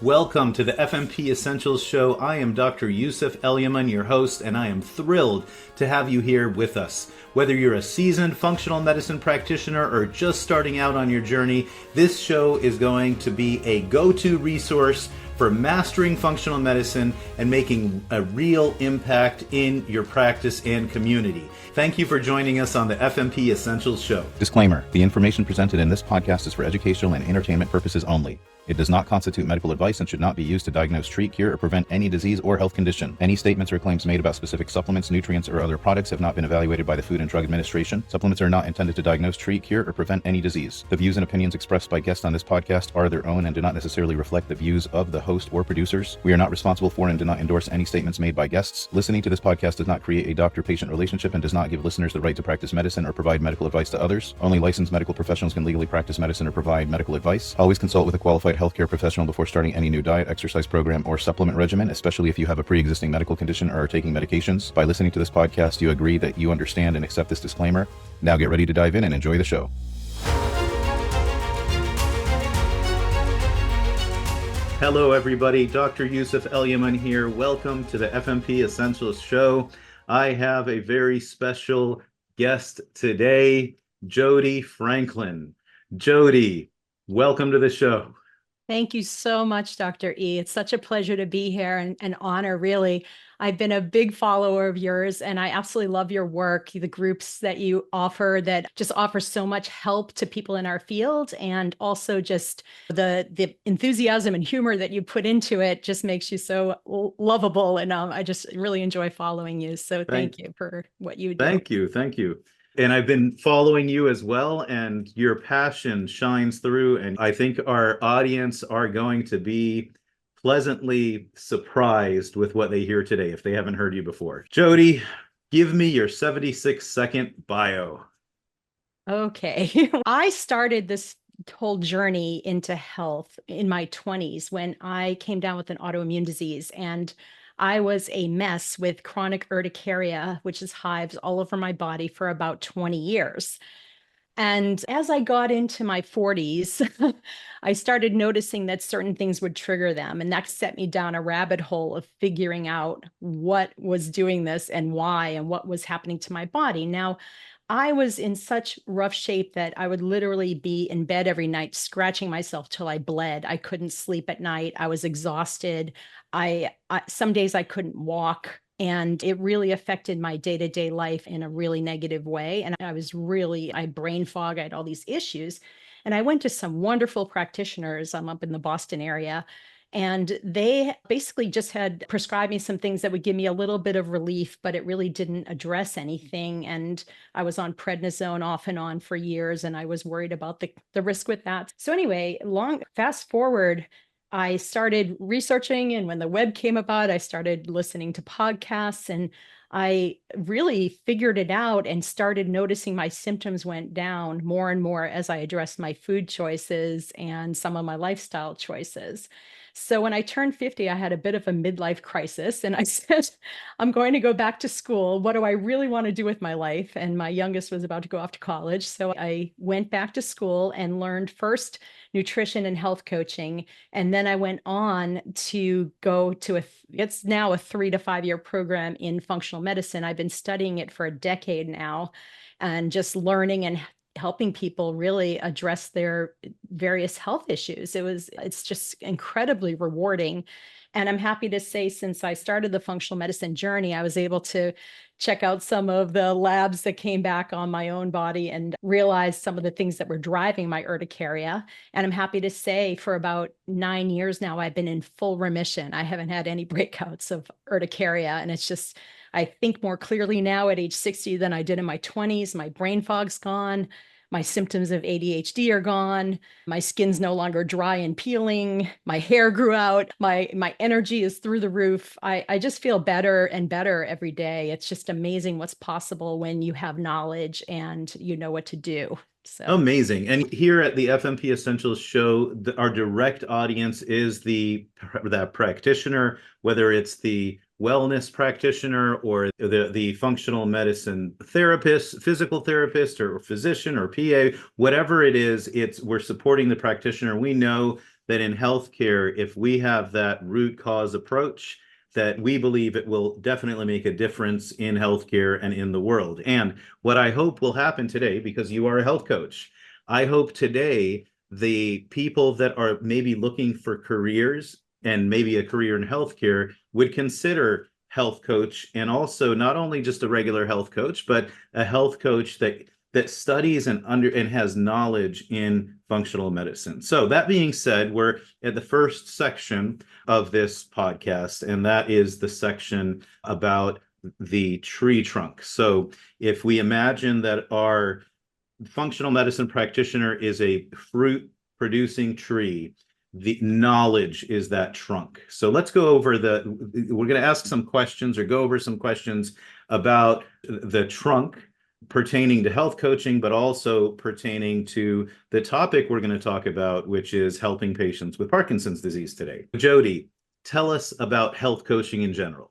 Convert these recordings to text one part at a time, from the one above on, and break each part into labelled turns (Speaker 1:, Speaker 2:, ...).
Speaker 1: Welcome to the FMP Essentials Show. I am Dr. Yousef Elyaman, your host, and I am thrilled to have you here with us. Whether you're a seasoned functional medicine practitioner or just starting out on your journey, this show is going to be a go-to resource for mastering functional medicine and making a real impact in your practice and community. Thank you for joining us on the FMP Essentials Show.
Speaker 2: Disclaimer: the information presented in this podcast is for educational and entertainment purposes only. It does not constitute medical advice and should not be used to diagnose, treat, cure, or prevent any disease or health condition. Any statements or claims made about specific supplements, nutrients, or other products have not been evaluated by the Food and Drug Administration. Supplements are not intended to diagnose, treat, cure, or prevent any disease. The views and opinions expressed by guests on this podcast are their own and do not necessarily reflect the views of the host or producers. We are not responsible for and do not endorse any statements made by guests. Listening to this podcast does not create a doctor-patient relationship and does not give listeners the right to practice medicine or provide medical advice to others. Only licensed medical professionals can legally practice medicine or provide medical advice. Always consult with a qualified healthcare professional before starting any new diet, exercise program, or supplement regimen, especially if you have a pre-existing medical condition or are taking medications. By listening to this podcast, you agree that you understand and accept this disclaimer. Now get ready to dive in and enjoy the show.
Speaker 1: Hello, everybody. Dr. Yousef Elyaman here. Welcome to the FMP Essentials Show. I have a very special guest today, Jodi Franklin. Jodi, welcome to the show.
Speaker 3: Thank you so much, Dr. E. It's such a pleasure to be here and an honor, really. I've been a big follower of yours, and I absolutely love your work, the groups that you offer that just offer so much help to people in our field, and also just the enthusiasm and humor that you put into it just makes you so lovable, and I just really enjoy following you. So thank you for what you do.
Speaker 1: Thank you. And I've been following you as well, and your passion shines through, and I think our audience are going to be pleasantly surprised with what they hear today if they haven't heard you before. Jodi, give me your 76-second bio.
Speaker 3: Okay. I started this whole journey into health in my 20s when I came down with an autoimmune disease, and I was a mess with chronic urticaria, which is hives all over my body, for about 20 years. And as I got into my 40s, I started noticing that certain things would trigger them. And that set me down a rabbit hole of figuring out what was doing this and why and what was happening to my body. Now, I was in such rough shape that I would literally be in bed every night, scratching myself till I bled. I couldn't sleep at night. I was exhausted. Some days I couldn't walk, and it really affected my day-to-day life in a really negative way. And I brain fog. I had all these issues. And I went to some wonderful practitioners. I'm up in the Boston area. And they basically just had prescribed me some things that would give me a little bit of relief, but it really didn't address anything. And I was on prednisone off and on for years, and I was worried about the risk with that. So anyway, fast forward, I started researching, and when the web came about, I started listening to podcasts, and I really figured it out and started noticing my symptoms went down more and more as I addressed my food choices and some of my lifestyle choices. So when I turned 50, I had a bit of a midlife crisis, and I said, I'm going to go back to school. What do I really want to do with my life? And my youngest was about to go off to college. So I went back to school and learned first nutrition and health coaching. And then I went on to go to it's now a 3 to 5 year program in functional medicine. I've been studying it for a decade now, and just learning and helping people really address their various health issues. It's just incredibly rewarding. And I'm happy to say, since I started the functional medicine journey, I was able to check out some of the labs that came back on my own body and realize some of the things that were driving my urticaria. And I'm happy to say, for about 9 years now, I've been in full remission. I haven't had any breakouts of urticaria. And it's just, I think more clearly now at age 60 than I did in my 20s. My brain fog's gone. My symptoms of ADHD are gone. My skin's no longer dry and peeling. My hair grew out. My energy is through the roof. I just feel better and better every day. It's just amazing what's possible when you have knowledge and you know what to do. So
Speaker 1: amazing. And here at the FMP Essentials Show, our direct audience is that practitioner, whether it's the wellness practitioner or the functional medicine therapist, physical therapist, or physician or PA, whatever it is, we're supporting the practitioner. We know that in healthcare, if we have that root cause approach, that we believe it will definitely make a difference in healthcare and in the world. And what I hope will happen today, because you are a health coach, I hope today the people that are maybe looking for careers and maybe a career in healthcare would consider health coach, and also not only just a regular health coach, but a health coach that studies and has knowledge in functional medicine. So that being said, we're at the first section of this podcast, and that is the section about the tree trunk. So if we imagine that our functional medicine practitioner is a fruit producing tree, the knowledge is that trunk. So let's go over we're going to ask some questions or go over some questions about the trunk pertaining to health coaching, but also pertaining to the topic we're going to talk about, which is helping patients with Parkinson's disease today. Jodi, tell us about health coaching in general.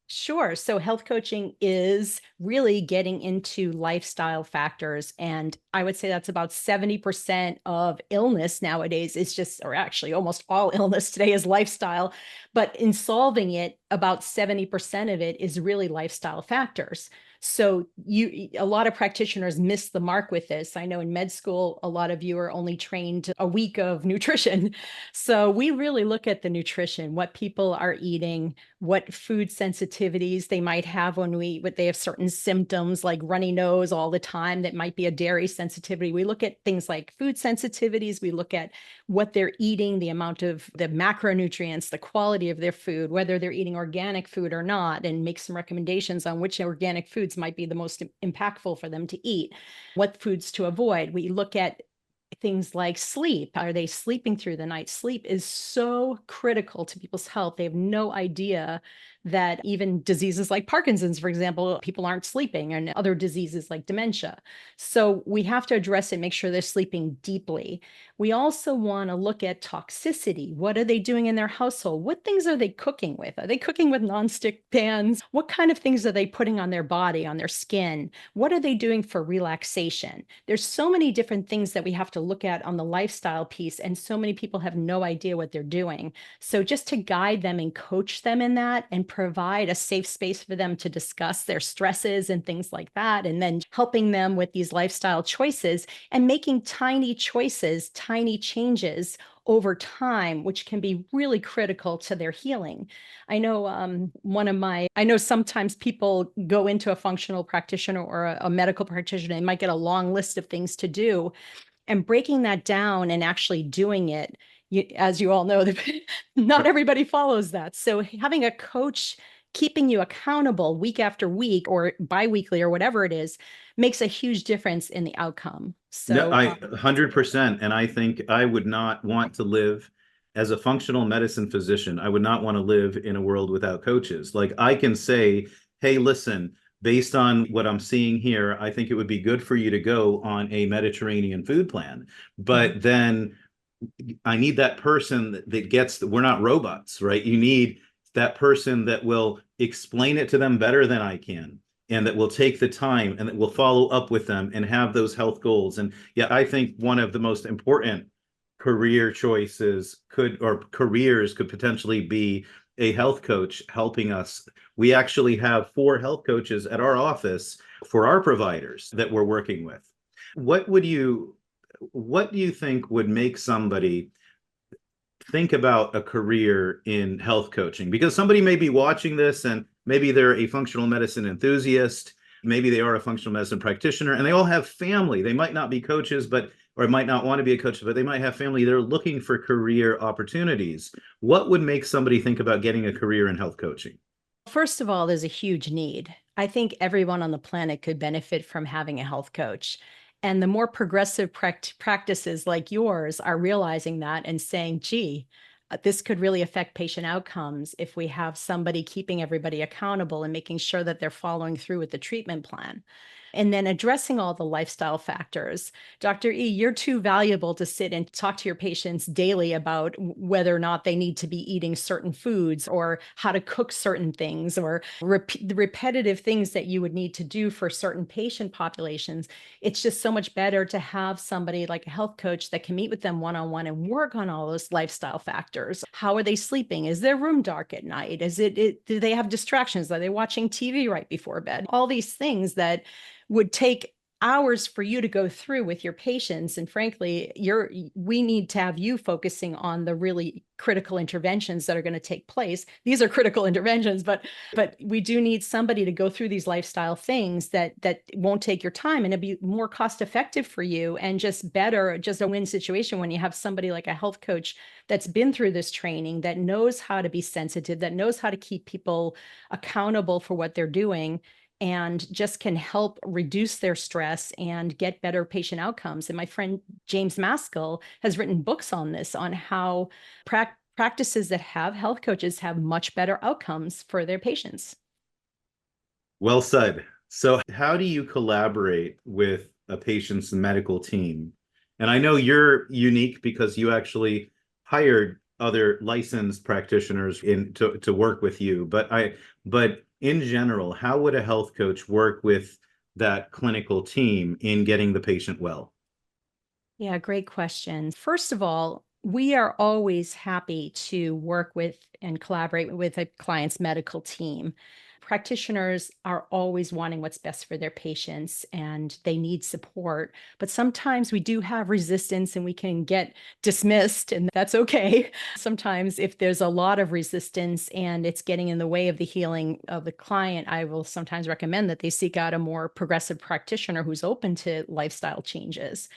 Speaker 3: Sure. So health coaching is really getting into lifestyle factors. And I would say that's about 70% of illness nowadays is just, or actually almost all illness today is lifestyle. But in solving it, about 70% of it is really lifestyle factors. So a lot of practitioners miss the mark with this. I know in med school, a lot of you are only trained a week of nutrition. So we really look at the nutrition, what people are eating, what food sensitivities they might have when they have certain symptoms like runny nose all the time that might be a dairy sensitivity. We look at things like food sensitivities. We look at what they're eating, the amount of the macronutrients, the quality of their food, whether they're eating organic food or not, and make some recommendations on which organic foods might be the most impactful for them to eat, what foods to avoid. We look at things like sleep. Are they sleeping through the night? Sleep is so critical to people's health. They have no idea that even diseases like Parkinson's, for example, people aren't sleeping, and other diseases like dementia. So we have to address it, make sure they're sleeping deeply. We also want to look at toxicity. What are they doing in their household? What things are they cooking with? Are they cooking with nonstick pans? What kind of things are they putting on their body, on their skin? What are they doing for relaxation? There's so many different things that we have to look at on the lifestyle piece, and so many people have no idea what they're doing. So just to guide them and coach them in that and provide a safe space for them to discuss their stresses and things like that, and then helping them with these lifestyle choices and making tiny choices, tiny changes over time, which can be really critical to their healing. I know I know sometimes people go into a functional practitioner or a medical practitioner, they might get a long list of things to do, and breaking that down and actually doing it, as you all know, not everybody follows that. So having a coach keeping you accountable week after week or biweekly or whatever it is makes a huge difference in the outcome. So
Speaker 1: No, I 100%. And I think I would not want to live as a functional medicine physician. I would not want to live in a world without coaches. Like I can say, hey, listen, based on what I'm seeing here, I think it would be good for you to go on a Mediterranean food plan. But then I need that person that gets, we're not robots, right? You need that person that will explain it to them better than I can, and that will take the time and that will follow up with them and have those health goals. And yeah, I think one of the most important career choices careers could potentially be a health coach helping us. We actually have 4 health coaches at our office for our providers that we're working with. What do you think would make somebody think about a career in health coaching? Because somebody may be watching this and maybe they're a functional medicine enthusiast, maybe they are a functional medicine practitioner, and they all have family. They might not be coaches, or might not want to be a coach, but they might have family. They're looking for career opportunities. What would make somebody think about getting a career in health coaching?
Speaker 3: first of all, there's a huge need. I think everyone on the planet could benefit from having a health coach. And the more progressive practices like yours are realizing that and saying, gee, this could really affect patient outcomes if we have somebody keeping everybody accountable and making sure that they're following through with the treatment plan. And then addressing all the lifestyle factors. Dr. E, you're too valuable to sit and talk to your patients daily about whether or not they need to be eating certain foods or how to cook certain things or the repetitive things that you would need to do for certain patient populations. It's just so much better to have somebody like a health coach that can meet with them one-on-one and work on all those lifestyle factors. How are they sleeping? Is their room dark at night? Do they have distractions? Are they watching TV right before bed? All these things that would take hours for you to go through with your patients. And frankly, we need to have you focusing on the really critical interventions that are going to take place. These are critical interventions, but we do need somebody to go through these lifestyle things that won't take your time, and it'll be more cost effective for you and just better, just a win situation when you have somebody like a health coach that's been through this training, that knows how to be sensitive, that knows how to keep people accountable for what they're doing, and just can help reduce their stress and get better patient outcomes. And my friend James Maskell has written books on this, on how practices that have health coaches have much better outcomes for their patients.
Speaker 1: Well said. So how do you collaborate with a patient's medical team? And I know you're unique because you actually hired other licensed practitioners to work with you. But in general, how would a health coach work with that clinical team in getting the patient well?
Speaker 3: Yeah, great question. First of all, we are always happy to work with and collaborate with a client's medical team. Practitioners are always wanting what's best for their patients and they need support. But sometimes we do have resistance and we can get dismissed, and that's okay. Sometimes, if there's a lot of resistance and it's getting in the way of the healing of the client, I will sometimes recommend that they seek out a more progressive practitioner who's open to lifestyle changes.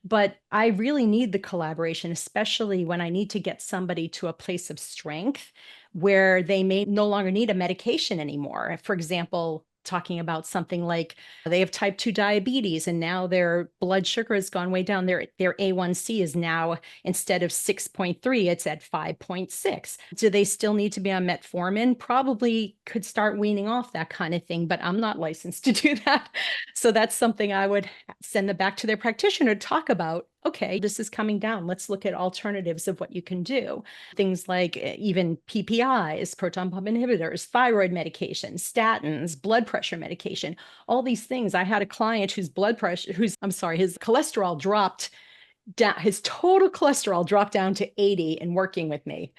Speaker 3: But I really need the collaboration, especially when I need to get somebody to a place of strength where they may no longer need a medication anymore. For example, talking about something like they have type 2 diabetes and now their blood sugar has gone way down. Their A1C is now, instead of 6.3, it's at 5.6. Do they still need to be on metformin? Probably could start weaning off that kind of thing, but I'm not licensed to do that. So that's something I would send them back to their practitioner to talk about. Okay, this is coming down. Let's look at alternatives of what you can do. Things like even PPIs, proton pump inhibitors, thyroid medication, statins, blood pressure medication, all these things. I had a client whose his cholesterol dropped down, his total cholesterol dropped down to 80 and working with me.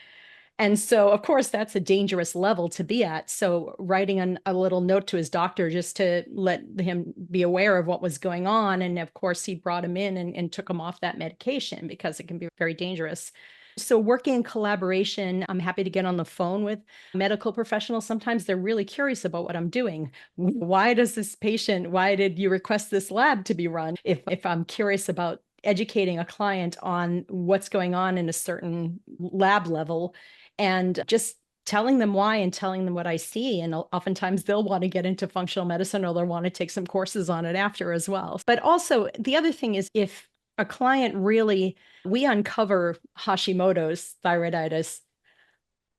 Speaker 3: And so, of course, that's a dangerous level to be at. So writing a little note to his doctor just to let him be aware of what was going on. And of course, he brought him in and took him off that medication because it can be very dangerous. So working in collaboration, I'm happy to get on the phone with medical professionals. Sometimes they're really curious about what I'm doing. Why did you request this lab to be run? If I'm curious about educating a client on what's going on in a certain lab level, and just telling them why and telling them what I see. And oftentimes they'll want to get into functional medicine or they'll want to take some courses on it after as well. But also the other thing is, if a client we uncover Hashimoto's thyroiditis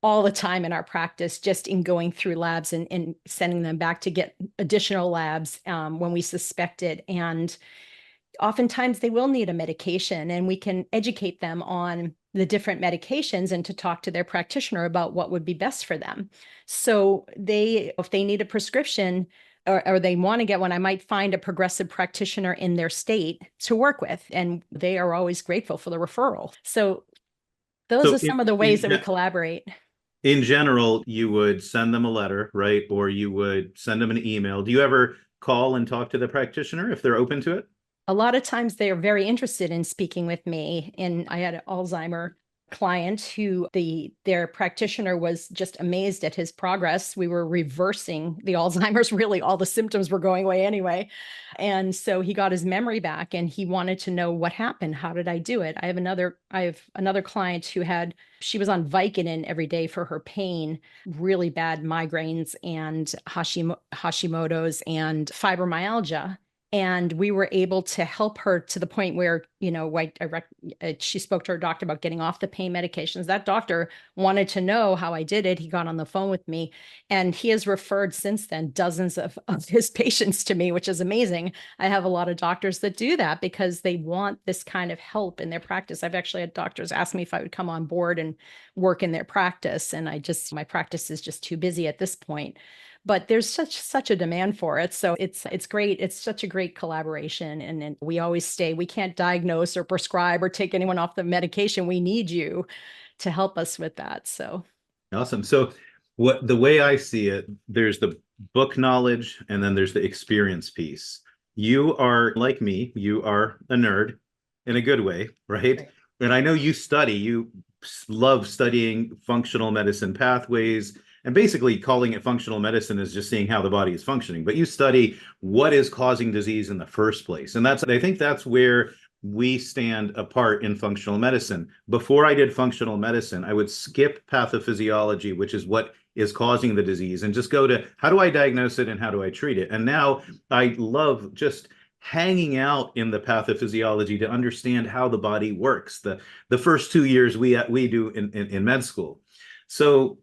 Speaker 3: all the time in our practice, just in going through labs and sending them back to get additional labs when we suspect it. And oftentimes they will need a medication, and we can educate them on the different medications and to talk to their practitioner about what would be best for them. So if they need a prescription or they want to get one, I might find a progressive practitioner in their state to work with, and they are always grateful for the referral. So those are some of the ways that we collaborate.
Speaker 1: In general, you would send them a letter, right? Or you would send them an email. Do you ever call and talk to the practitioner if they're open to it?
Speaker 3: A lot of times they are very interested in speaking with me. And I had an Alzheimer client who their practitioner was just amazed at his progress. We were reversing the Alzheimer's, really all the symptoms were going away anyway. And so he got his memory back and he wanted to know what happened. How did I do it? I have another client she was on Vicodin every day for her pain, really bad migraines and Hashimoto's and fibromyalgia. And we were able to help her to the point where, she spoke to her doctor about getting off the pain medications. That doctor wanted to know how I did it. He got on the phone with me, and he has referred since then dozens of his patients to me, which is amazing. I have a lot of doctors that do that because they want this kind of help in their practice. I've actually had doctors ask me if I would come on board and work in their practice. And my practice is just too busy at this point, but there's such a demand for it. So it's great. It's such a great collaboration. And we always we can't diagnose or prescribe or take anyone off the medication. We need you to help us with that. So
Speaker 1: Awesome. So the way I see it, there's the book knowledge and then there's the experience piece. You are like me, you are a nerd in a good way, right? And I know you love studying functional medicine pathways, and basically calling it functional medicine is just seeing how the body is functioning. But you study what is causing disease in the first place. And I think that's where we stand apart in functional medicine. Before I did functional medicine, I would skip pathophysiology, which is what is causing the disease, and just go to how do I diagnose it and how do I treat it. And now I love just hanging out in the pathophysiology to understand how the body works. The first 2 years we do in med school. So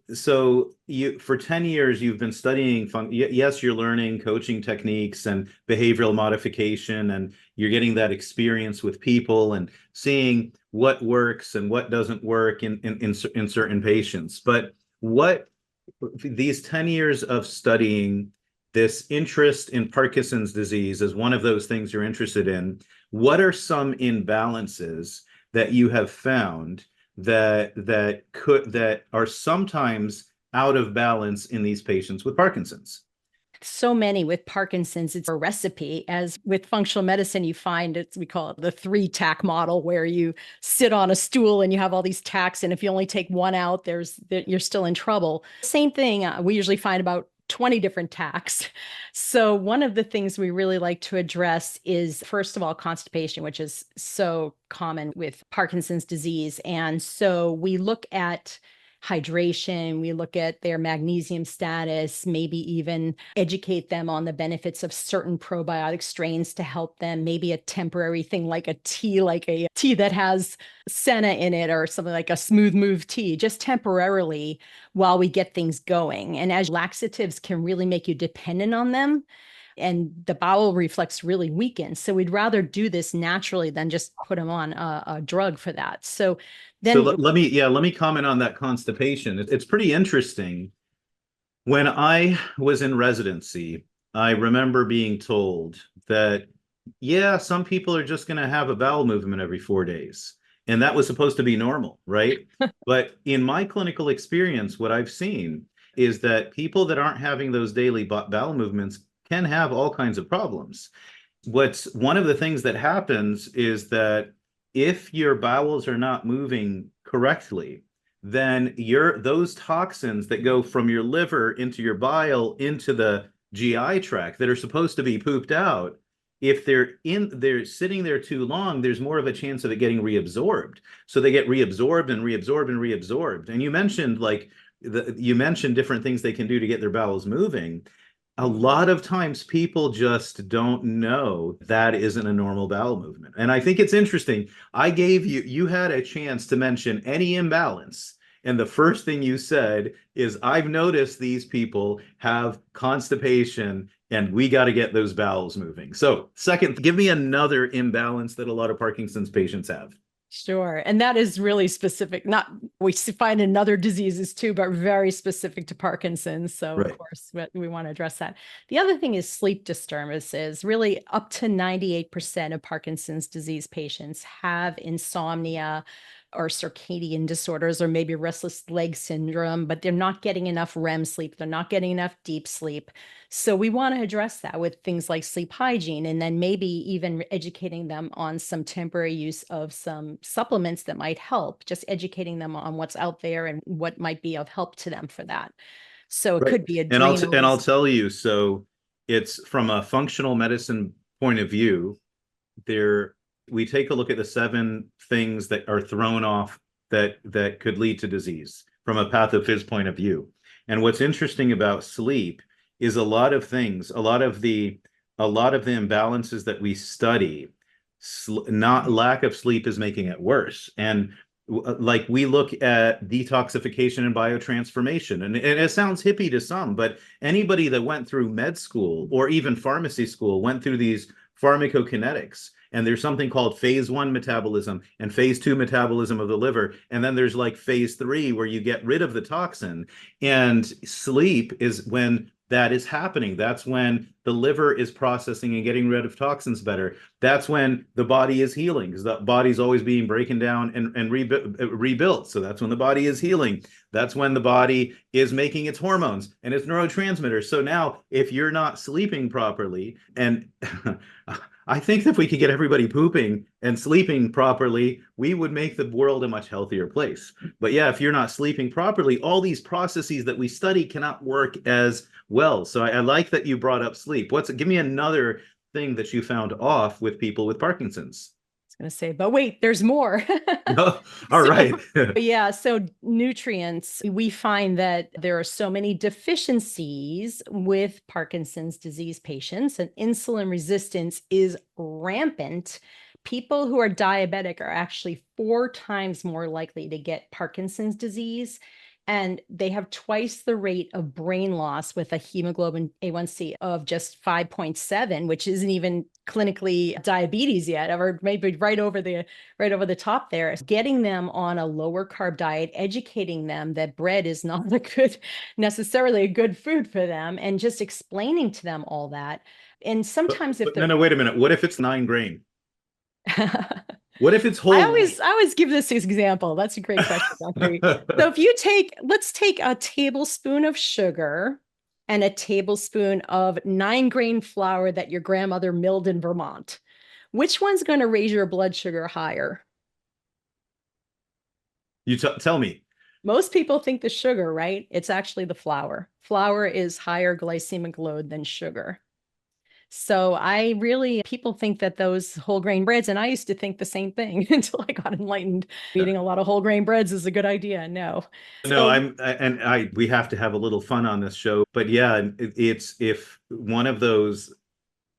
Speaker 1: you, for 10 years, you've been studying, yes, you're learning coaching techniques and behavioral modification, and you're getting that experience with people and seeing what works and what doesn't work in certain patients. But these 10 years of studying this interest in Parkinson's disease is one of those things you're interested in. What are some imbalances that you have found that are sometimes out of balance in these patients with Parkinson's?
Speaker 3: So many with Parkinson's, it's a recipe. As with functional medicine, you find we call it the 3-tack model, where you sit on a stool and you have all these tacks. And if you only take one out, you're still in trouble. Same thing. We usually find about 20 different tacks. So one of the things we really like to address is, first of all, constipation, which is so common with Parkinson's disease. And so we look at hydration, we look at their magnesium status, maybe even educate them on the benefits of certain probiotic strains to help them, maybe a temporary thing like a tea that has senna in it, or something like a smooth move tea, just temporarily while we get things going. And as laxatives can really make you dependent on them, and the bowel reflex really weakens. So we'd rather do this naturally than just put them on a drug for that. So
Speaker 1: let me comment on that constipation. It's pretty interesting. When I was in residency, I remember being told that, yeah, some people are just going to have a bowel movement every 4 days. And that was supposed to be normal, right? But in my clinical experience, what I've seen is that people that aren't having those daily bowel movements can have all kinds of problems. One of the things that happens is that if your bowels are not moving correctly, then those toxins that go from your liver into your bile into the GI tract that are supposed to be pooped out, if they're sitting there too long, there's more of a chance of it getting reabsorbed. So they get reabsorbed and reabsorbed and reabsorbed. And you mentioned different things they can do to get their bowels moving. A lot of times people just don't know that isn't a normal bowel movement. And I think it's interesting. You had a chance to mention any imbalance. And the first thing you said is, I've noticed these people have constipation and we got to get those bowels moving. So second, give me another imbalance that a lot of Parkinson's patients have.
Speaker 3: Sure. And that is really specific. We find in other diseases too, but very specific to Parkinson's. So
Speaker 1: Right.
Speaker 3: Of course we want to address that. The other thing is sleep disturbances. Really, up to 98% of Parkinson's disease patients have insomnia or circadian disorders, or maybe restless leg syndrome, but they're not getting enough REM sleep. They're not getting enough deep sleep. So we want to address that with things like sleep hygiene, and then maybe even educating them on some temporary use of some supplements that might help, just educating them on what's out there and what might be of help to them for that. So it could be adrenals.
Speaker 1: And I'll tell you, so it's from a functional medicine point of view, we take a look at the 7 things that are thrown off that could lead to disease from a pathophys point of view. And what's interesting about sleep is a lot of the a lot of the imbalances that we study, not lack of sleep is making it worse. And like we look at detoxification and biotransformation, and it sounds hippie to some, but anybody that went through med school or even pharmacy school went through these pharmacokinetics. And there's something called phase 1 metabolism and phase 2 metabolism of the liver. And then there's like phase 3 where you get rid of the toxin. And sleep is when that is happening. That's when the liver is processing and getting rid of toxins better. That's when the body is healing, because the body's always being broken down and rebuilt. So that's when the body is healing. That's when the body is making its hormones and its neurotransmitters. So now, if you're not sleeping properly, and I think that if we could get everybody pooping and sleeping properly, we would make the world a much healthier place. But yeah, if you're not sleeping properly, all these processes that we study cannot work as well. So I like that you brought up sleep. Give me another thing that you found off with people with Parkinson's.
Speaker 3: Going to say, but wait, there's more.
Speaker 1: Oh, all right.
Speaker 3: Yeah. So nutrients, we find that there are so many deficiencies with Parkinson's disease patients, and insulin resistance is rampant. People who are diabetic are actually 4 times more likely to get Parkinson's disease. And they have twice the rate of brain loss with a hemoglobin A1C of just 5.7, which isn't even clinically diabetes yet, or maybe right over the top there. Getting them on a lower carb diet, educating them that bread is not necessarily a good food for them, and just explaining to them all that. And sometimes
Speaker 1: no, wait a minute. What if it's 9 grain? What if it's whole?
Speaker 3: I always give this example. That's a great question, Dr. So if let's take a tablespoon of sugar and a tablespoon of 9 grain flour that your grandmother milled in Vermont. Which one's going to raise your blood sugar higher?
Speaker 1: You tell me.
Speaker 3: Most people think the sugar, right? It's actually the flour. Flour is higher glycemic load than sugar. So people think that those whole grain breads, and I used to think the same thing until I got enlightened. Eating a lot of whole grain breads is a good idea. No.
Speaker 1: We have to have a little fun on this show, but yeah, it's if one of those,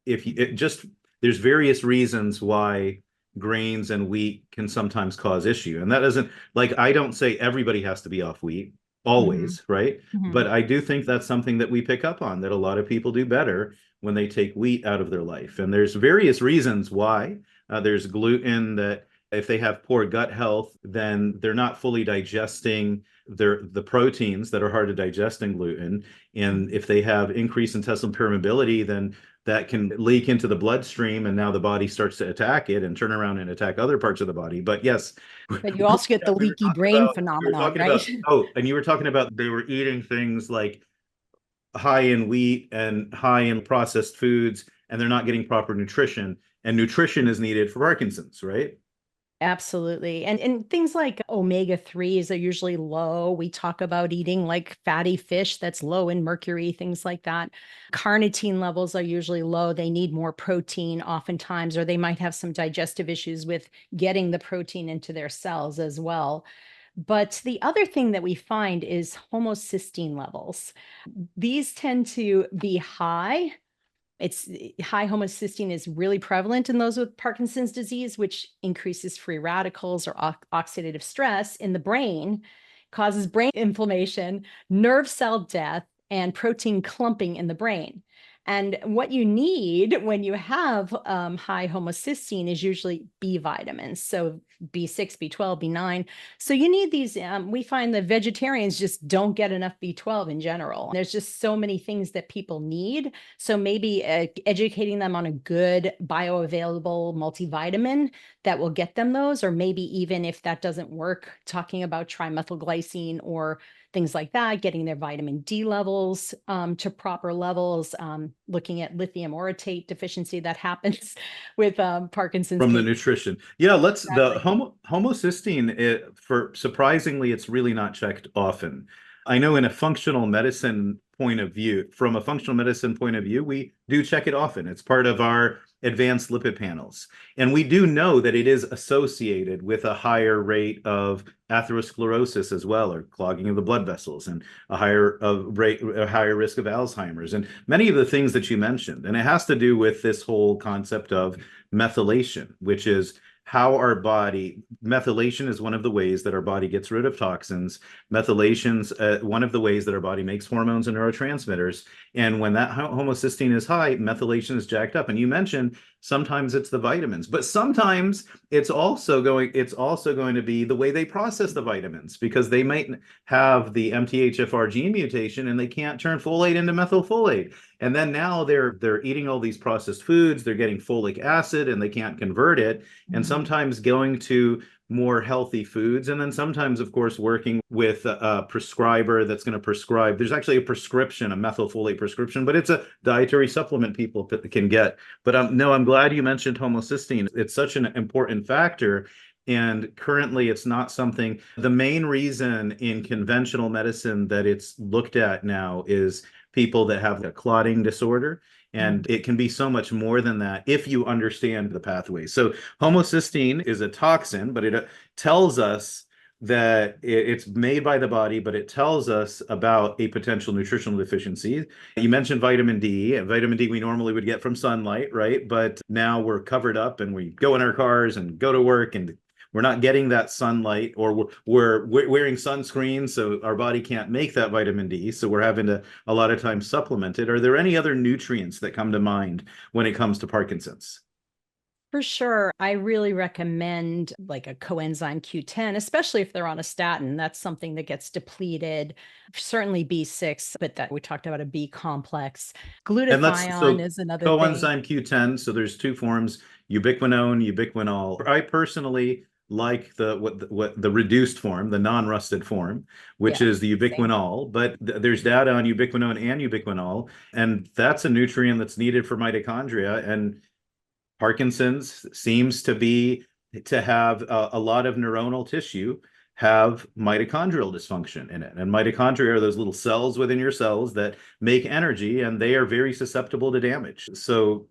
Speaker 1: there's various reasons why grains and wheat can sometimes cause issue. And that doesn't, like, I don't say everybody has to be off wheat always, right? But I do think that's something that we pick up on, that a lot of people do better when they take wheat out of their life. And there's various reasons why. There's gluten, that if they have poor gut health, then they're not fully digesting the proteins that are hard to digest in gluten. And if they have increased intestinal permeability, then that can leak into the bloodstream, and now the body starts to attack it and turn around and attack other parts of the body. But yes.
Speaker 3: But you also get the leaky brain phenomenon, right?
Speaker 1: And you were talking about they were eating things like high in wheat and high in processed foods, and they're not getting proper nutrition. And nutrition is needed for Parkinson's, right?
Speaker 3: Absolutely. And things like omega-3s are usually low. We talk about eating like fatty fish that's low in mercury, things like that. Carnitine levels are usually low. They need more protein oftentimes, or they might have some digestive issues with getting the protein into their cells as well. But the other thing that we find is homocysteine levels. These tend to be high. High homocysteine is really prevalent in those with Parkinson's disease, which increases free radicals or oxidative stress in the brain, causes brain inflammation, nerve cell death, and protein clumping in the brain. And what you need when you have high homocysteine is usually B vitamins. So B6, B12, B9. So you need these. We find that vegetarians just don't get enough B12 in general. There's just so many things that people need. So maybe educating them on a good bioavailable multivitamin that will get them those, or maybe even if that doesn't work, talking about trimethylglycine or things like that, getting their vitamin D levels to proper levels, looking at lithium orotate deficiency that happens with Parkinson's.
Speaker 1: From the nutrition. Yeah, the homocysteine, surprisingly, it's really not checked often. I know in a functional medicine point of view, from a functional medicine point of view, we do check it often. It's part of our advanced lipid panels. And we do know that it is associated with a higher rate of atherosclerosis as well, or clogging of the blood vessels, and a higher risk of Alzheimer's, and many of the things that you mentioned. And it has to do with this whole concept of methylation, which is how our body, methylation is one of the ways that our body gets rid of toxins. Methylation's one of the ways that our body makes hormones and neurotransmitters. And when that homocysteine is high, methylation is jacked up. And you mentioned sometimes it's the vitamins, but sometimes it's also going to be the way they process the vitamins, because they might have the MTHFR gene mutation and they can't turn folate into methylfolate. And then now they're eating all these processed foods, they're getting folic acid and they can't convert it. And sometimes going to more healthy foods, and then sometimes, of course, working with a prescriber that's going to prescribe. There's actually a prescription, a methylfolate prescription, but it's a dietary supplement people can get. But no, I'm glad you mentioned homocysteine. It's such an important factor. And currently, it's not something. The main reason in conventional medicine that it's looked at now is people that have a clotting disorder. And it can be so much more than that if you understand the pathways. So homocysteine is a toxin, but it tells us that it's made by the body, but it tells us about a potential nutritional deficiency. You mentioned vitamin D. Vitamin D we normally would get from sunlight, right? But now we're covered up and we go in our cars and go to work, and we're not getting that sunlight, or we're wearing sunscreen, so our body can't make that vitamin D. So we're having to a lot of times supplement it. Are there any other nutrients that come to mind when it comes to Parkinson's?
Speaker 3: For sure. I really recommend like a coenzyme Q10, especially if they're on a statin. That's something that gets depleted. Certainly B6, but that we talked about a B complex. Glutathione is another thing.
Speaker 1: Coenzyme Q10. So there's two forms: ubiquinone, ubiquinol. I personally like the reduced form, the non-rusted form, which is the ubiquinol. But there's data on ubiquinone and ubiquinol, and that's a nutrient that's needed for mitochondria. And Parkinson's seems to have a lot of neuronal tissue have mitochondrial dysfunction in it. And mitochondria are those little cells within your cells that make energy, and they are very susceptible to damage. So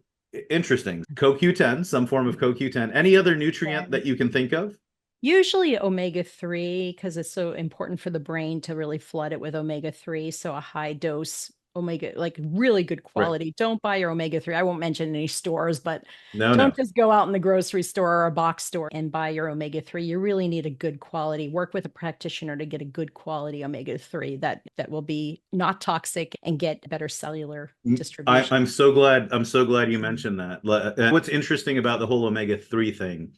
Speaker 1: interesting. CoQ10, some form of CoQ10. Any other nutrient that you can think of?
Speaker 3: Usually omega-3, because it's so important for the brain to really flood it with omega-3. So a high dose omega, like really good quality. Right. Don't buy your omega-3. I won't mention any stores, but don't just go out in the grocery store or a box store and buy your omega-3. You really need a good quality. Work with a practitioner to get a good quality omega-3 that will be not toxic and get better cellular distribution.
Speaker 1: I'm so glad you mentioned that. What's interesting about the whole omega-3 thing,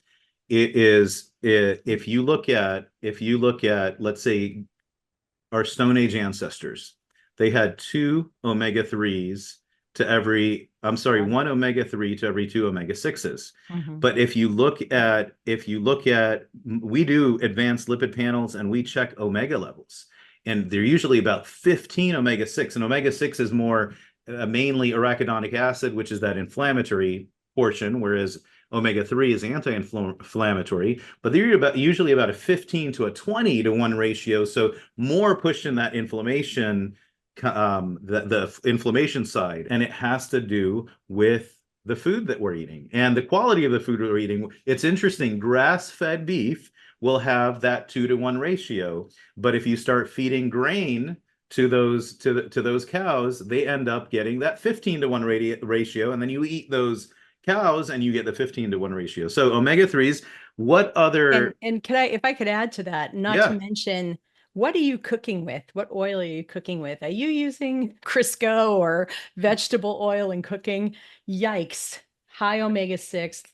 Speaker 1: if you look at, let's say, our Stone Age ancestors, they had one omega-3 to every 2 omega-6s. But if you look at, we do advanced lipid panels and we check omega levels, and they're usually about 15 omega-6. And omega-6 is more mainly arachidonic acid, which is that inflammatory portion, whereas omega-3 is anti-inflammatory, but they're usually about a 15 to a 20 to 1 ratio. So more push in that inflammation, the inflammation side. And it has to do with the food that we're eating and the quality of the food we're eating. It's interesting. Grass-fed beef will have that 2 to 1 ratio. But if you start feeding grain to those cows, they end up getting that 15 to 1 ratio. And then you eat those cows and you get the 15 to 1 ratio. So omega-3s, what other...
Speaker 3: And if I could add to that, not to mention, what are you cooking with? What oil are you cooking with? Are you using Crisco or vegetable oil in cooking? Yikes, high omega-6.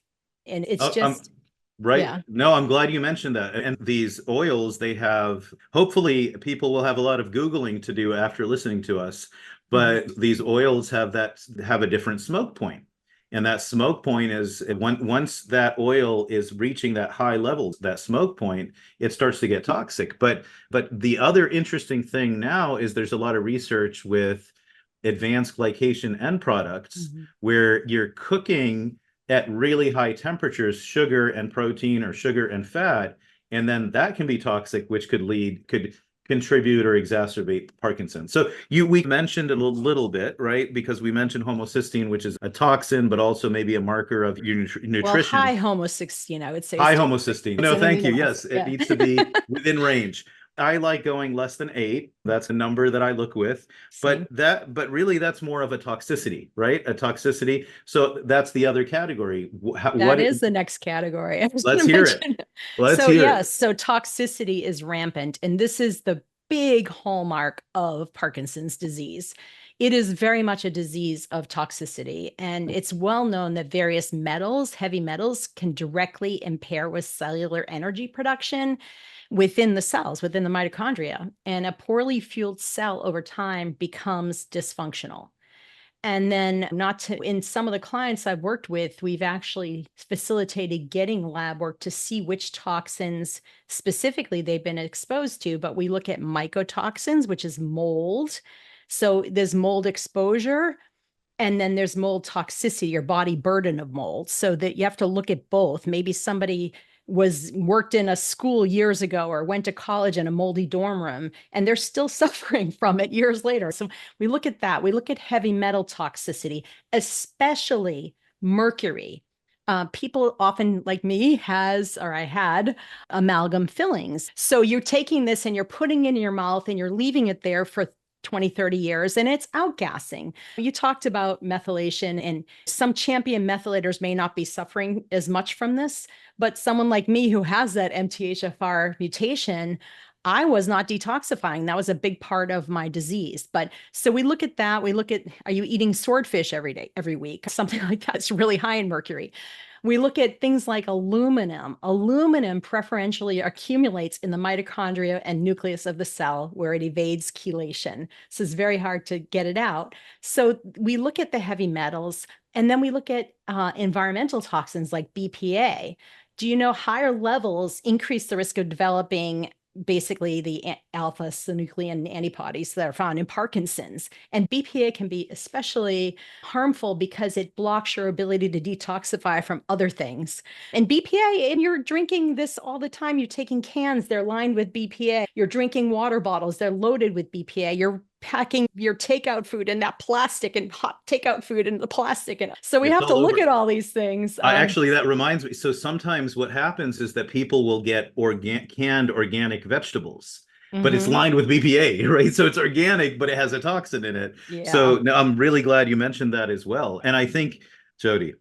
Speaker 3: And it's just...
Speaker 1: Right. Yeah. No, I'm glad you mentioned that. And these oils, they have, hopefully people will have a lot of Googling to do after listening to us, but these oils have a different smoke point. And that smoke point is, once that oil is reaching that high level, that smoke point, it starts to get toxic. But the other interesting thing now is there's a lot of research with advanced glycation end products where you're cooking at really high temperatures, sugar and protein or sugar and fat, and then that can be toxic, which could contribute or exacerbate Parkinson's. So we mentioned it a little bit, right? Because we mentioned homocysteine, which is a toxin, but also maybe a marker of your nutrition.
Speaker 3: Well, high homocysteine, I would say.
Speaker 1: High homocysteine. No, thank you. Yes, it
Speaker 3: Yeah.
Speaker 1: needs to be within range. I like going less than 8. That's a number that I look with.
Speaker 3: Same.
Speaker 1: But really that's more of a toxicity, right? A toxicity. So that's the other category.
Speaker 3: That is the next category.
Speaker 1: Let's hear it. Let's hear
Speaker 3: yes,
Speaker 1: it.
Speaker 3: so toxicity is rampant, and this is the big hallmark of Parkinson's disease. It is very much a disease of toxicity, and it's well known that various metals, heavy metals, can directly impair with cellular energy production within the cells, within the mitochondria. And a poorly fueled cell over time becomes dysfunctional. And then, in some of the clients I've worked with, we've actually facilitated getting lab work to see which toxins specifically they've been exposed to. But we look at mycotoxins, which is mold. So there's mold exposure, and then there's mold toxicity, your body burden of mold. So that you have to look at both. Maybe somebody worked in a school years ago or went to college in a moldy dorm room, and they're still suffering from it years later. So we look at that. We look at heavy metal toxicity, especially mercury. People often, like me, I had amalgam fillings. So you're taking this and you're putting it in your mouth and you're leaving it there for 20, 30 years, and it's outgassing. You talked about methylation, and some champion methylators may not be suffering as much from this, but someone like me who has that MTHFR mutation, I was not detoxifying. That was a big part of my disease. But so we look at that. We look at, are you eating swordfish every day, every week? Something like that. It's really high in mercury. We look at things like aluminum. Aluminum preferentially accumulates in the mitochondria and nucleus of the cell where it evades chelation. So it's very hard to get it out. So we look at the heavy metals, and then we look at environmental toxins like BPA. Do you know higher levels increase the risk of developing basically the alpha-synuclein antibodies that are found in Parkinson's? And BPA can be especially harmful because it blocks your ability to detoxify from other things. And BPA, and you're drinking this all the time. You're taking cans, they're lined with BPA. You're drinking water bottles, they're loaded with BPA. You're packing your takeout food in that plastic, and hot takeout food in the plastic. And so we have to look at all these things.
Speaker 1: Actually, that reminds me. So sometimes what happens is that people will get canned organic vegetables, but it's lined with BPA, right? So it's organic, but it has a toxin in it.
Speaker 3: Yeah.
Speaker 1: So no, I'm really glad you mentioned that as well. And I think, Jodi,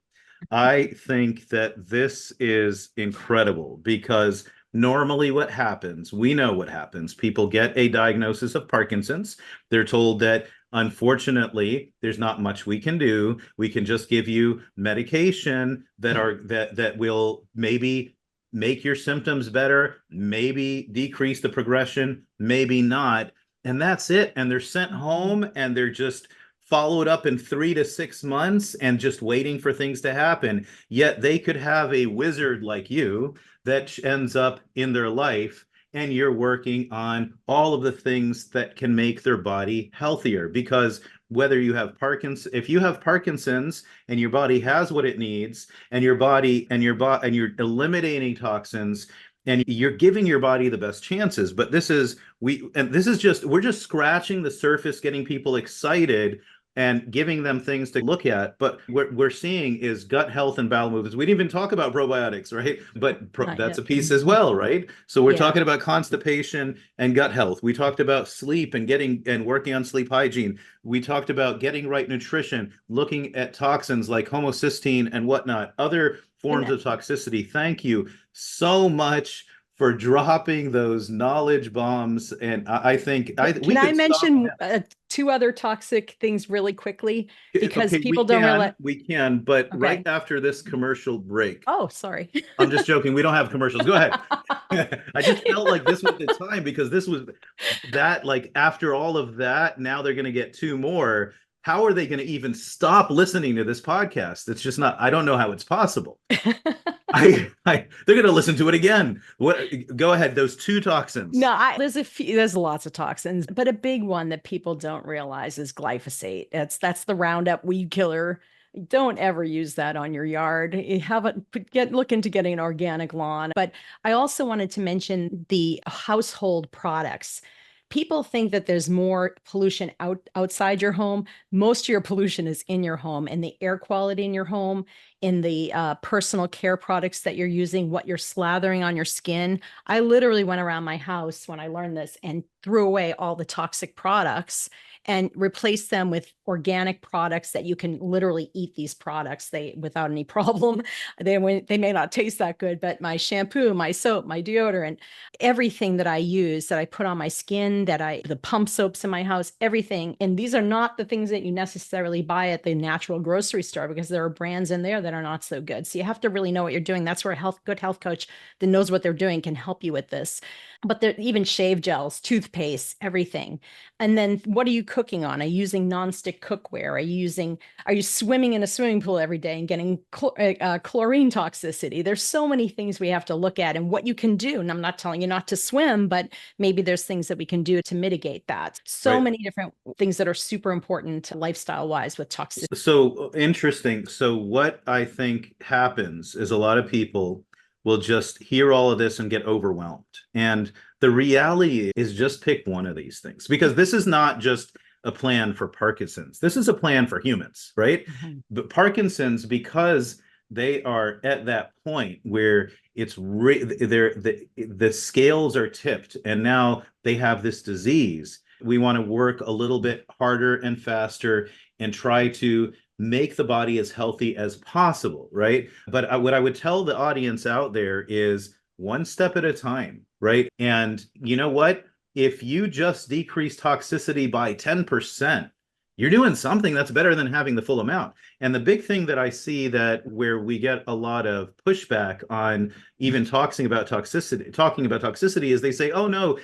Speaker 1: I think that this is incredible because normally what happens, we know what happens. People get a diagnosis of Parkinson's. They're told that unfortunately, there's not much we can do. We can just give you medication that will maybe make your symptoms better, maybe decrease the progression, maybe not. And that's it. And they're sent home and they're just followed up in 3 to 6 months and just waiting for things to happen. Yet they could have a wizard like you that ends up in their life, and you're working on all of the things that can make their body healthier. Because whether you have Parkinson's, if you have Parkinson's and your body has what it needs, and your body and you're eliminating toxins, and you're giving your body the best chances. But we're just scratching the surface, getting people excited and giving them things to look at. But what we're seeing is gut health and bowel movements. We didn't even talk about probiotics, right? But that's a piece as well, right? So we're talking about constipation and gut health. We talked about sleep and working on sleep hygiene. We talked about getting right nutrition, looking at toxins like homocysteine and whatnot, other forms of toxicity. Thank you so much for dropping those knowledge bombs. And I think
Speaker 3: can I mention 2 other toxic things really quickly, because people don't realize
Speaker 1: we can, but right after this commercial break.
Speaker 3: Oh, sorry.
Speaker 1: I'm just joking. We don't have commercials. Go ahead. I just felt like this was the time, because this was that, like, after all of that, now they're going to get 2 more. How are they going to even stop listening to this podcast? It's just not, I don't know how it's possible. They're going to listen to it again. Go ahead. Those 2 toxins.
Speaker 3: No, there's lots of toxins, but a big one that people don't realize is glyphosate. That's the Roundup weed killer. Don't ever use that on your yard. Look into getting an organic lawn. But I also wanted to mention the household products. People think that there's more pollution outside your home. Most of your pollution is in your home, and the air quality in your home, in the personal care products that you're using, what you're slathering on your skin. I literally went around my house when I learned this and threw away all the toxic products and replace them with organic products that you can literally eat these products without any problem. They may not taste that good, but my shampoo, my soap, my deodorant, everything that I use, that I put on my skin, the pump soaps in my house, everything. And these are not the things that you necessarily buy at the natural grocery store, because there are brands in there that are not so good. So you have to really know what you're doing. That's where a good health coach that knows what they're doing can help you with this. But there even shave gels, toothpaste, everything. And then what are you cooking on? Are you using nonstick cookware? Are you swimming in a swimming pool every day and getting chlorine toxicity? There's so many things we have to look at and what you can do. And I'm not telling you not to swim, but maybe there's things that we can do to mitigate that. So
Speaker 1: Right.
Speaker 3: many different things that are super important lifestyle wise with toxicity.
Speaker 1: So interesting. So what I think happens is a lot of people will just hear all of this and get overwhelmed. And the reality is, just pick one of these things, because this is not just a plan for Parkinson's. This is a plan for humans, right? But Parkinson's, because they are at that point where the scales are tipped and now they have this disease. We want to work a little bit harder and faster and try to make the body as healthy as possible, right? But what I would tell the audience out there is one step at a time, right? And you know what? If you just decrease toxicity by 10%, you're doing something that's better than having the full amount. And the big thing that I see, that where we get a lot of pushback on even talking about toxicity is they say, oh no,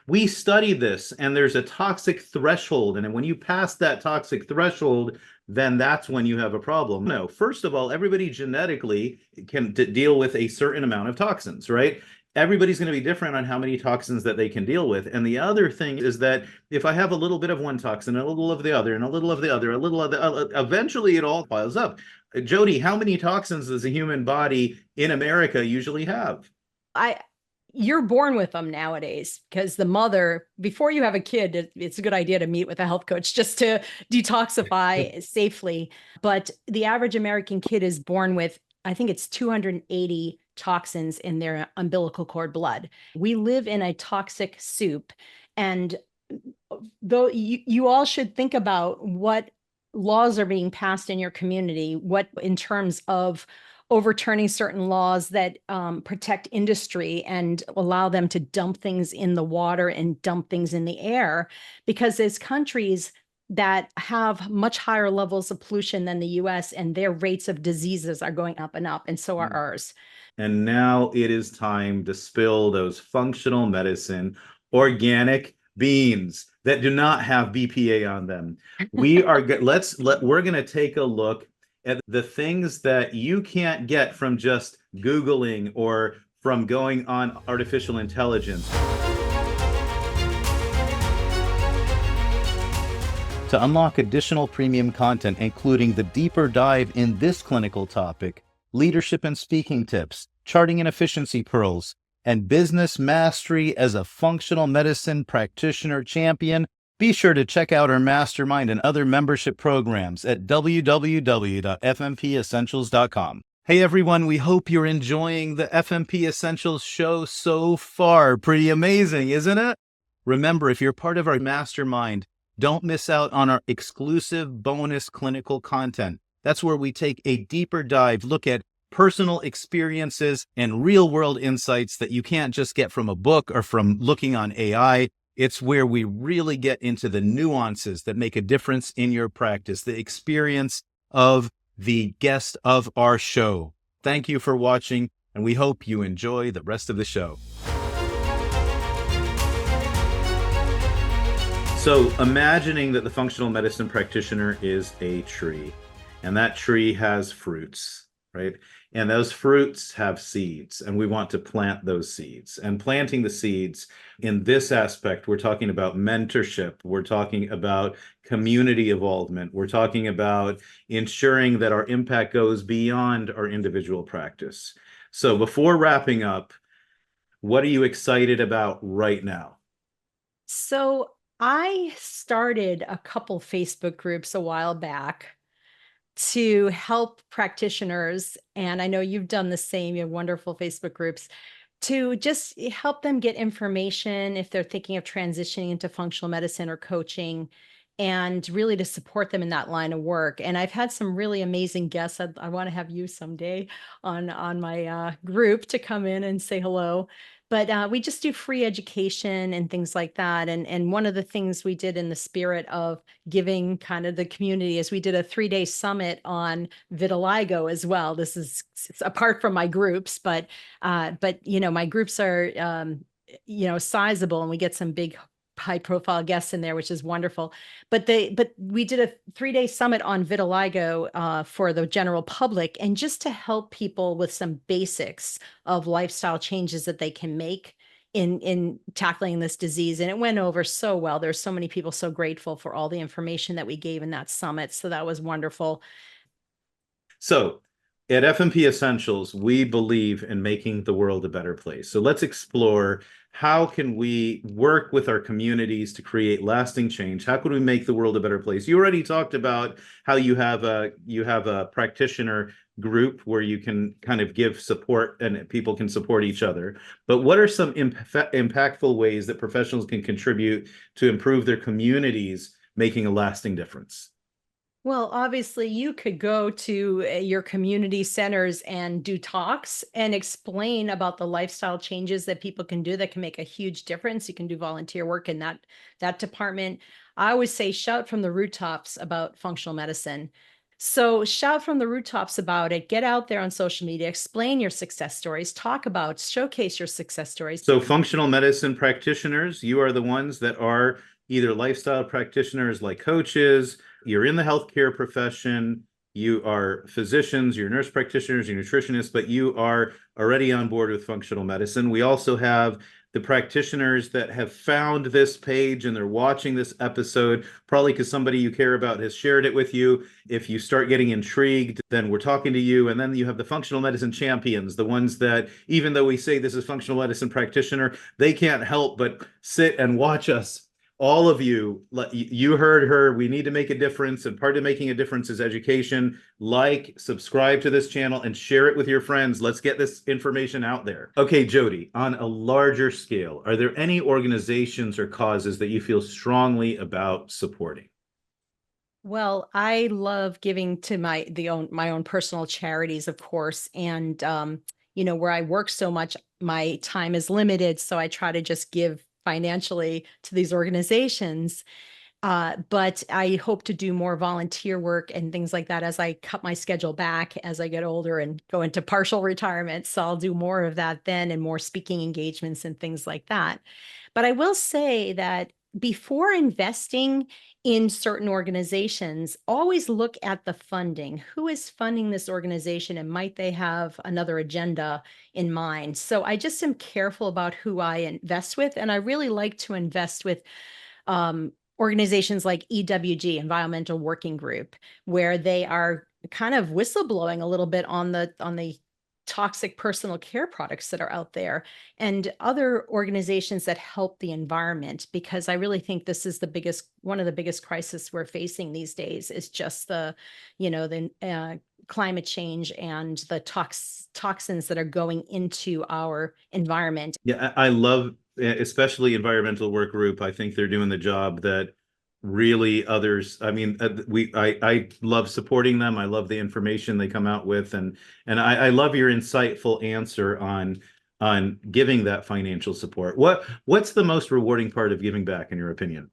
Speaker 1: we studied this and there's a toxic threshold. And when you pass that toxic threshold, then that's when you have a problem. No, first of all, everybody genetically can deal with a certain amount of toxins, right? Everybody's going to be different on how many toxins that they can deal with. And the other thing is that if I have a little bit of one toxin, a little of the other, and a little of the other, a little of the eventually it all piles up. Jodi, how many toxins does a human body in America usually have?
Speaker 3: You're born with them nowadays, because the mother, before you have a kid, it's a good idea to meet with a health coach just to detoxify safely. But the average American kid is born with, I think it's 280 toxins in their umbilical cord blood. We live in a toxic soup. And though you all should think about what laws are being passed in your community, what in terms of overturning certain laws that protect industry and allow them to dump things in the water and dump things in the air, because there's countries that have much higher levels of pollution than the US, and their rates of diseases are going up, and so are ours.
Speaker 1: And now it is time to spill those functional medicine organic beans that do not have BPA on them. We're going to take a look at the things that you can't get from just Googling or from going on artificial intelligence.
Speaker 2: To unlock additional premium content, including the deeper dive in this clinical topic, leadership and speaking tips, charting and efficiency pearls, and business mastery as a functional medicine practitioner champion, be sure to check out our mastermind and other membership programs at www.fmpessentials.com. Hey everyone, we hope you're enjoying the FMP Essentials show so far. Pretty amazing, isn't it? Remember, if you're part of our mastermind, don't miss out on our exclusive bonus clinical content. That's where we take a deeper dive, look at personal experiences and real-world insights that you can't just get from a book or from looking on AI. It's where we really get into the nuances that make a difference in your practice, the experience of the guest of our show. Thank you for watching, and we hope you enjoy the rest of the show.
Speaker 1: So imagining that the functional medicine practitioner is a tree, and that tree has fruits, right? And those fruits have seeds, and we want to plant those seeds. And planting the seeds in this aspect, we're talking about mentorship, we're talking about community involvement, we're talking about ensuring that our impact goes beyond our individual practice. So before wrapping up, what are you excited about right now?
Speaker 3: So I started a couple Facebook groups a while back to help practitioners. And I know you've done the same, you have wonderful Facebook groups to just help them get information if they're thinking of transitioning into functional medicine or coaching, and really to support them in that line of work. And I've had some really amazing guests. I want to have you someday on my group to come in and say hello. But we just do free education and things like that. And one of the things we did in the spirit of giving kind of the community is we did a 3-day summit on vitiligo as well. This is apart from my groups, but my groups are sizable, and we get some big high profile guests in there, which is wonderful. But we did a 3-day summit on vitiligo for the general public, and just to help people with some basics of lifestyle changes that they can make in tackling this disease. And it went over so well. There's so many people so grateful for all the information that we gave in that summit. So that was wonderful.
Speaker 1: So at FMP Essentials, we believe in making the world a better place. So let's explore, how can we work with our communities to create lasting change? How can we make the world a better place? You already talked about how you have a practitioner group where you can kind of give support and people can support each other. But what are some impactful ways that professionals can contribute to improve their communities, making a lasting difference?
Speaker 3: Well, obviously, you could go to your community centers and do talks and explain about the lifestyle changes that people can do that can make a huge difference. You can do volunteer work in that department. I always say shout from the rooftops about functional medicine. So shout from the rooftops about it. Get out there on social media, explain your success stories, showcase your success stories.
Speaker 1: So functional medicine practitioners, you are the ones that are either lifestyle practitioners like coaches, you're in the healthcare profession, you are physicians, you're nurse practitioners, you're nutritionists, but you are already on board with functional medicine. We also have the practitioners that have found this page and they're watching this episode, probably because somebody you care about has shared it with you. If you start getting intrigued, then we're talking to you. And then you have the functional medicine champions, the ones that, even though we say this is functional medicine practitioner, they can't help but sit and watch us. All of you, you heard her. We need to make a difference, and part of making a difference is education. Like, subscribe to this channel, and share it with your friends. Let's get this information out there. Okay, Jodi, on a larger scale, are there any organizations or causes that you feel strongly about supporting?
Speaker 3: Well, I love giving to my own personal charities, of course, and where I work so much, my time is limited, so I try to just give financially to these organizations. But I hope to do more volunteer work and things like that as I cut my schedule back as I get older and go into partial retirement. So I'll do more of that then, and more speaking engagements and things like that. But I will say that before investing in certain organizations, always look at the funding. Who is funding this organization, and might they have another agenda in mind? So I just am careful about who I invest with. And I really like to invest with organizations like EWG, Environmental Working Group, where they are kind of whistleblowing a little bit on the toxic personal care products that are out there, and other organizations that help the environment, because I really think this is one of the biggest crises we're facing these days, is just the climate change and the toxins that are going into our environment.
Speaker 1: Yeah, I love, especially Environmental Work Group. I think they're doing the job that really others, I mean, I love supporting them. I love the information they come out with, and I love your insightful answer on giving that financial support. What's the most rewarding part of giving back, in your opinion?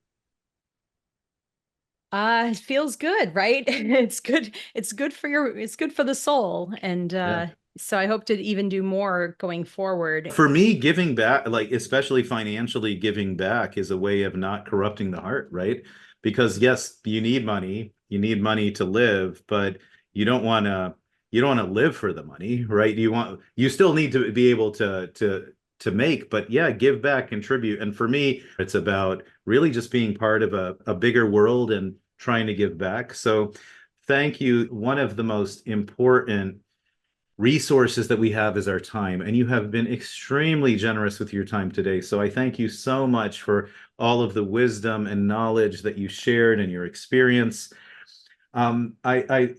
Speaker 3: It feels good, right? It's good. It's good for the soul. And
Speaker 1: Yeah.
Speaker 3: so I hope to even do more going forward.
Speaker 1: For me, giving back, like especially financially giving back, is a way of not corrupting the heart, right? Because yes, you need money to live, but you don't want to live for the money, right? You still need to be able to make, but yeah, give back, contribute. And for me, it's about really just being part of a bigger world and trying to give back. So thank you. One of the most important resources that we have is our time, and you have been extremely generous with your time today. So I thank you so much for all of the wisdom and knowledge that you shared and your experience. I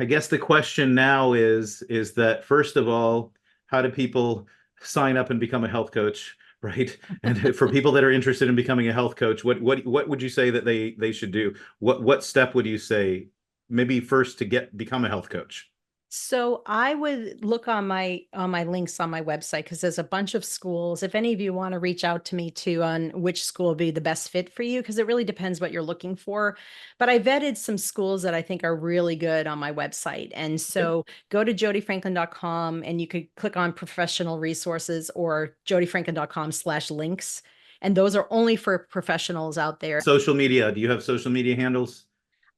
Speaker 1: guess the question now is that, first of all, how do people sign up and become a health coach, right? And for people that are interested in becoming a health coach, what would you say that they should do? What step would you say maybe first to become a health coach?
Speaker 3: So I would look on my links on my website, because there's a bunch of schools. If any of you want to reach out to me too on which school would be the best fit for you, because it really depends what you're looking for. But I vetted some schools that I think are really good on my website. And so go to jodifranklin.com and you could click on professional resources or jodifranklin.com/links. And those are only for professionals out there.
Speaker 1: Social media. Do you have social media handles?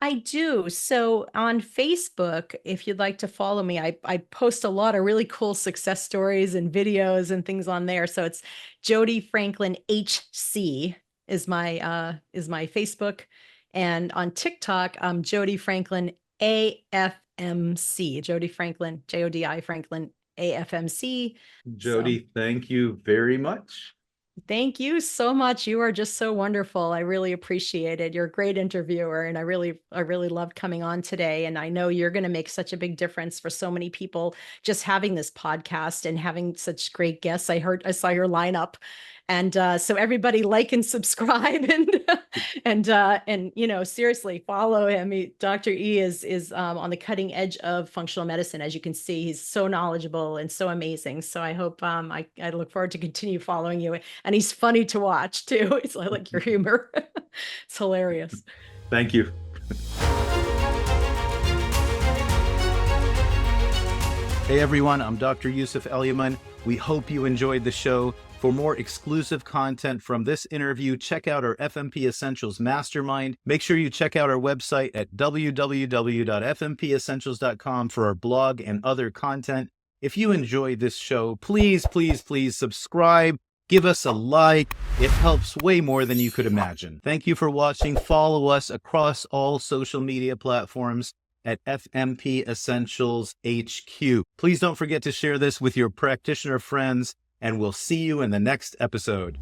Speaker 3: I do. So on Facebook, if you'd like to follow me, I post a lot of really cool success stories and videos and things on there. So it's Jodi Franklin HC is my Facebook. And on TikTok, Jodi Franklin AFMC. Jodi Franklin, Jodi Franklin AFMC.
Speaker 1: Jodi, thank you very much.
Speaker 3: Thank you so much. You are just so wonderful. I really appreciate it. You're a great interviewer, and I really loved coming on today. And I know you're going to make such a big difference for so many people just having this podcast and having such great guests. I saw your lineup. And so everybody like and subscribe and seriously follow him. Dr. E is on the cutting edge of functional medicine. As you can see, he's so knowledgeable and so amazing. So I hope I look forward to continue following you. And he's funny to watch too. It's like your humor. It's hilarious.
Speaker 1: Thank you. Hey everyone, I'm Dr. Yousef Elyaman. We hope you enjoyed the show. For more exclusive content from this interview, check out our FMP Essentials Mastermind. Make sure you check out our website at www.fmpessentials.com for our blog and other content. If you enjoyed this show, please subscribe. Give us a like. It helps way more than you could imagine. Thank you for watching. Follow us across all social media platforms at FMP Essentials HQ. Please don't forget to share this with your practitioner friends, and we'll see you in the next episode.